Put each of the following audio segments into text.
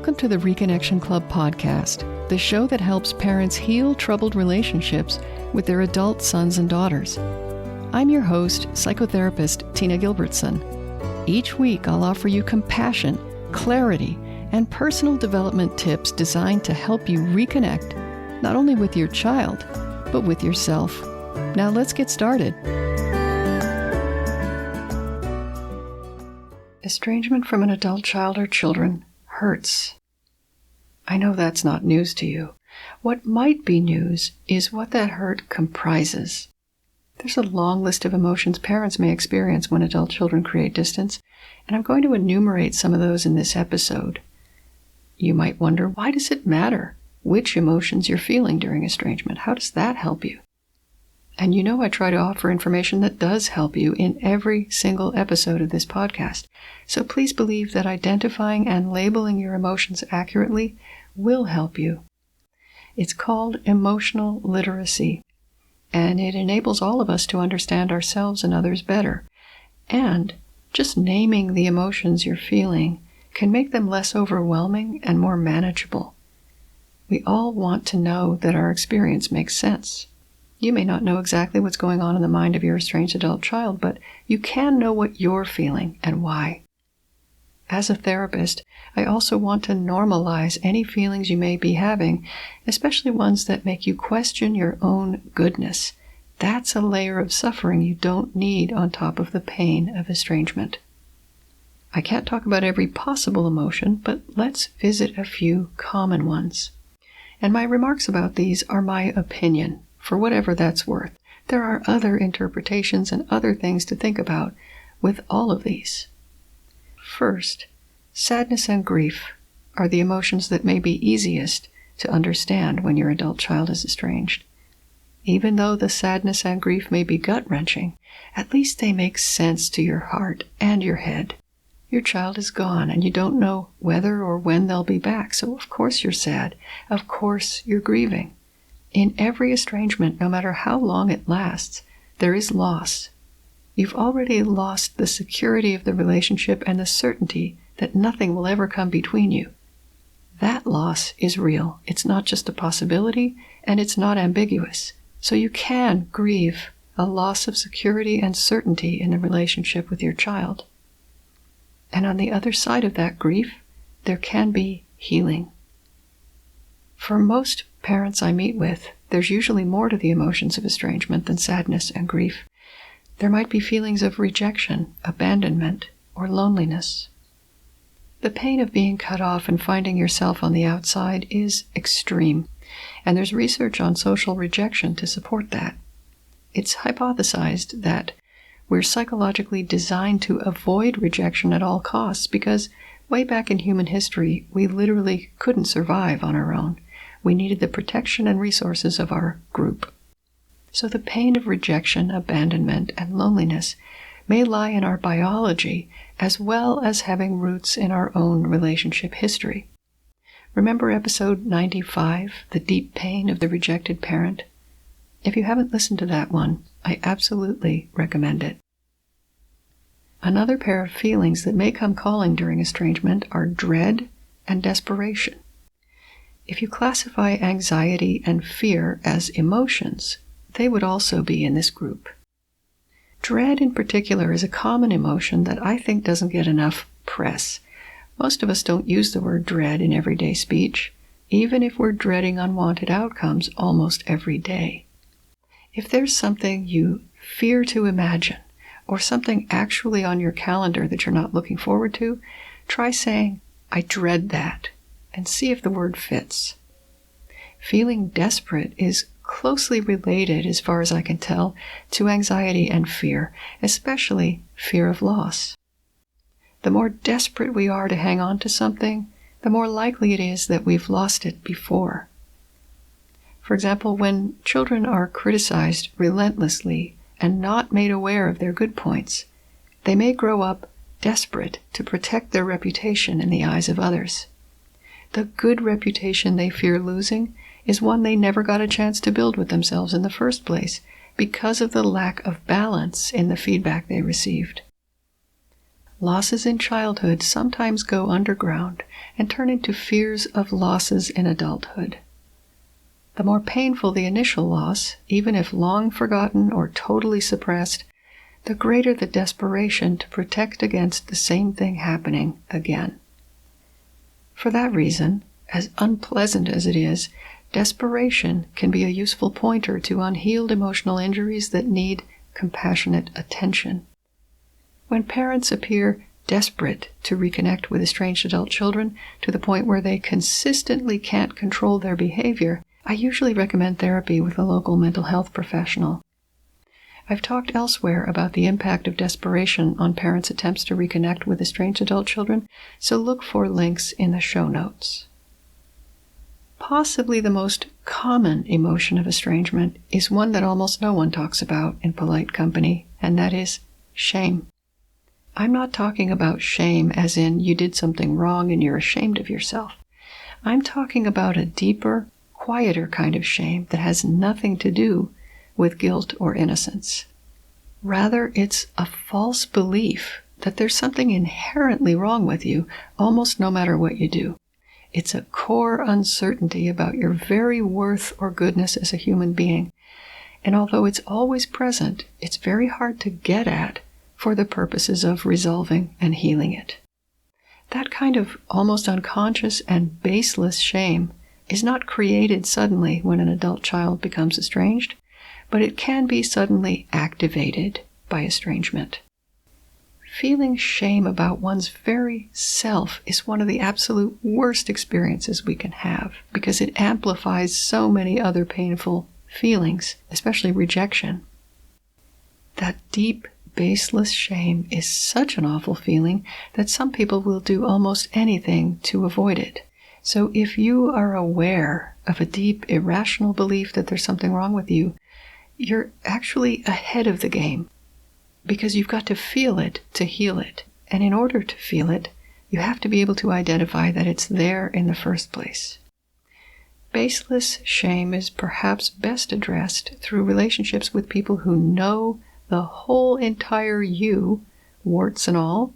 Welcome to the Reconnection Club podcast, the show that helps parents heal troubled relationships with their adult sons and daughters. I'm your host, psychotherapist Tina Gilbertson. Each week, I'll offer you compassion, clarity, and personal development tips designed to help you reconnect, not only with your child, but with yourself. Now let's get started. Estrangement from an adult child or children hurts. I know that's not news to you. What might be news is what that hurt comprises. There's a long list of emotions parents may experience when adult children create distance, and I'm going to enumerate some of those in this episode. You might wonder, why does it matter which emotions you're feeling during estrangement? How does that help you? And you know I try to offer information that does help you in every single episode of this podcast. So please believe that identifying and labeling your emotions accurately will help you. It's called emotional literacy, and it enables all of us to understand ourselves and others better. And just naming the emotions you're feeling can make them less overwhelming and more manageable. We all want to know that our experience makes sense. You may not know exactly what's going on in the mind of your estranged adult child, but you can know what you're feeling and why. As a therapist, I also want to normalize any feelings you may be having, especially ones that make you question your own goodness. That's a layer of suffering you don't need on top of the pain of estrangement. I can't talk about every possible emotion, but let's visit a few common ones. And my remarks about these are my opinion, for whatever that's worth. There are other interpretations and other things to think about with all of these. First, sadness and grief are the emotions that may be easiest to understand when your adult child is estranged. Even though the sadness and grief may be gut-wrenching, at least they make sense to your heart and your head. Your child is gone and you don't know whether or when they'll be back, so of course you're sad. Of course you're grieving. In every estrangement, no matter how long it lasts, there is loss. You've already lost the security of the relationship and the certainty that nothing will ever come between you. That loss is real. It's not just a possibility, and it's not ambiguous. So you can grieve a loss of security and certainty in the relationship with your child. And on the other side of that grief, there can be healing. For most parents I meet with, there's usually more to the emotions of estrangement than sadness and grief. There might be feelings of rejection, abandonment, or loneliness. The pain of being cut off and finding yourself on the outside is extreme, and there's research on social rejection to support that. It's hypothesized that we're psychologically designed to avoid rejection at all costs because way back in human history, we literally couldn't survive on our own. We needed the protection and resources of our group. So the pain of rejection, abandonment, and loneliness may lie in our biology as well as having roots in our own relationship history. Remember episode 95, The Deep Pain of the Rejected Parent? If you haven't listened to that one, I absolutely recommend it. Another pair of feelings that may come calling during estrangement are dread and desperation. If you classify anxiety and fear as emotions, they would also be in this group. Dread in particular is a common emotion that I think doesn't get enough press. Most of us don't use the word dread in everyday speech, even if we're dreading unwanted outcomes almost every day. If there's something you fear to imagine, or something actually on your calendar that you're not looking forward to, try saying, "I dread that," and see if the word fits. Feeling desperate is closely related, as far as I can tell, to anxiety and fear, especially fear of loss. The more desperate we are to hang on to something, the more likely it is that we've lost it before. For example, when children are criticized relentlessly and not made aware of their good points, they may grow up desperate to protect their reputation in the eyes of others. The good reputation they fear losing is one they never got a chance to build with themselves in the first place because of the lack of balance in the feedback they received. losses in childhood sometimes go underground and turn into fears of losses in adulthood. The more painful the initial loss, even if long forgotten or totally suppressed, the greater the desperation to protect against the same thing happening again. For that reason, as unpleasant as it is, desperation can be a useful pointer to unhealed emotional injuries that need compassionate attention. When parents appear desperate to reconnect with estranged adult children to the point where they consistently can't control their behavior, I usually recommend therapy with a local mental health professional. I've talked elsewhere about the impact of desperation on parents' attempts to reconnect with estranged adult children, so look for links in the show notes. Possibly the most common emotion of estrangement is one that almost no one talks about in polite company, and that is shame. I'm not talking about shame as in you did something wrong and you're ashamed of yourself. I'm talking about a deeper, quieter kind of shame that has nothing to do with guilt or innocence. Rather, it's a false belief that there's something inherently wrong with you, almost no matter what you do. It's a core uncertainty about your very worth or goodness as a human being. And although it's always present, it's very hard to get at for the purposes of resolving and healing it. That kind of almost unconscious and baseless shame is not created suddenly when an adult child becomes estranged, but it can be suddenly activated by estrangement. Feeling shame about one's very self is one of the absolute worst experiences we can have because it amplifies so many other painful feelings, especially rejection. That deep, baseless shame is such an awful feeling that some people will do almost anything to avoid it. So if you are aware of a deep, irrational belief that there's something wrong with you, you're actually ahead of the game because you've got to feel it to heal it. And in order to feel it, you have to be able to identify that it's there in the first place. Baseless shame is perhaps best addressed through relationships with people who know the whole entire you, warts and all,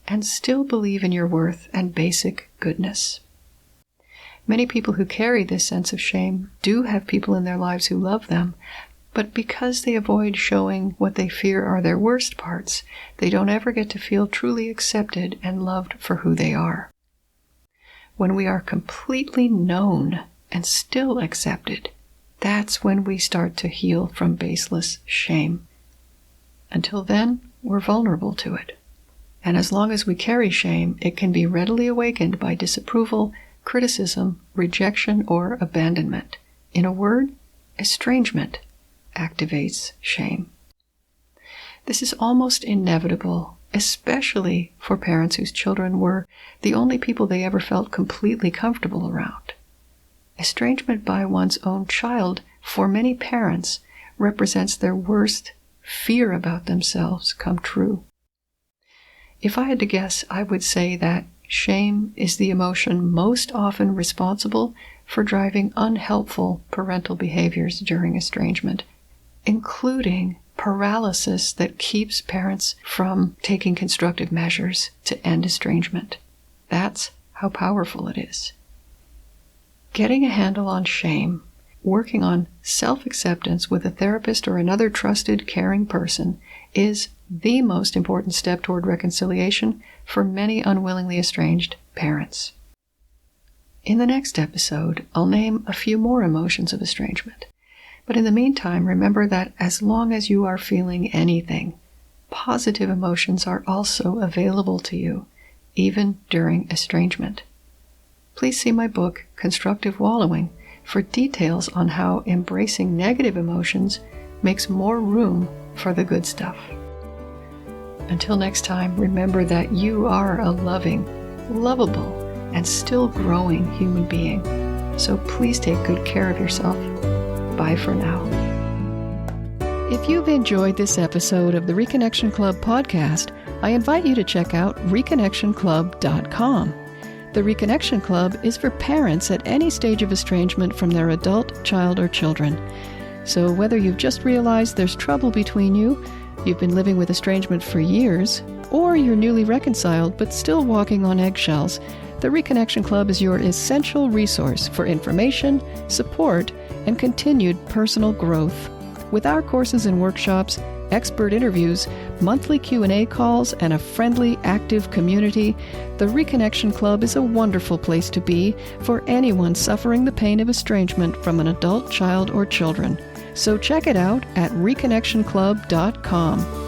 and still believe in your worth and basic goodness. Many people who carry this sense of shame do have people in their lives who love them, but because they avoid showing what they fear are their worst parts, they don't ever get to feel truly accepted and loved for who they are. When we are completely known and still accepted, that's when we start to heal from baseless shame. Until then, we're vulnerable to it. And as long as we carry shame, it can be readily awakened by disapproval, criticism, rejection, or abandonment. In a word, estrangement activates shame. This is almost inevitable, especially for parents whose children were the only people they ever felt completely comfortable around. Estrangement by one's own child, for many parents, represents their worst fear about themselves come true. If I had to guess, I would say that shame is the emotion most often responsible for driving unhelpful parental behaviors during estrangement, including paralysis that keeps parents from taking constructive measures to end estrangement. That's how powerful it is. Getting a handle on shame, working on self-acceptance with a therapist or another trusted, caring person is the most important step toward reconciliation for many unwillingly estranged parents. In the next episode, I'll name a few more emotions of estrangement. But in the meantime, remember that as long as you are feeling anything, positive emotions are also available to you, even during estrangement. Please see my book, Constructive Wallowing, for details on how embracing negative emotions makes more room for the good stuff. Until next time, remember that you are a loving, lovable, and still growing human being. So please take good care of yourself. Bye for now. If you've enjoyed this episode of the Reconnection Club podcast, I invite you to check out reconnectionclub.com. The Reconnection Club is for parents at any stage of estrangement from their adult, child, or children. So whether you've just realized there's trouble between you, you've been living with estrangement for years, or you're newly reconciled but still walking on eggshells, the Reconnection Club is your essential resource for information, support, and continued personal growth. With our courses and workshops, expert interviews, monthly Q&A calls, and a friendly, active community, the Reconnection Club is a wonderful place to be for anyone suffering the pain of estrangement from an adult, child, or children. So check it out at reconnectionclub.com.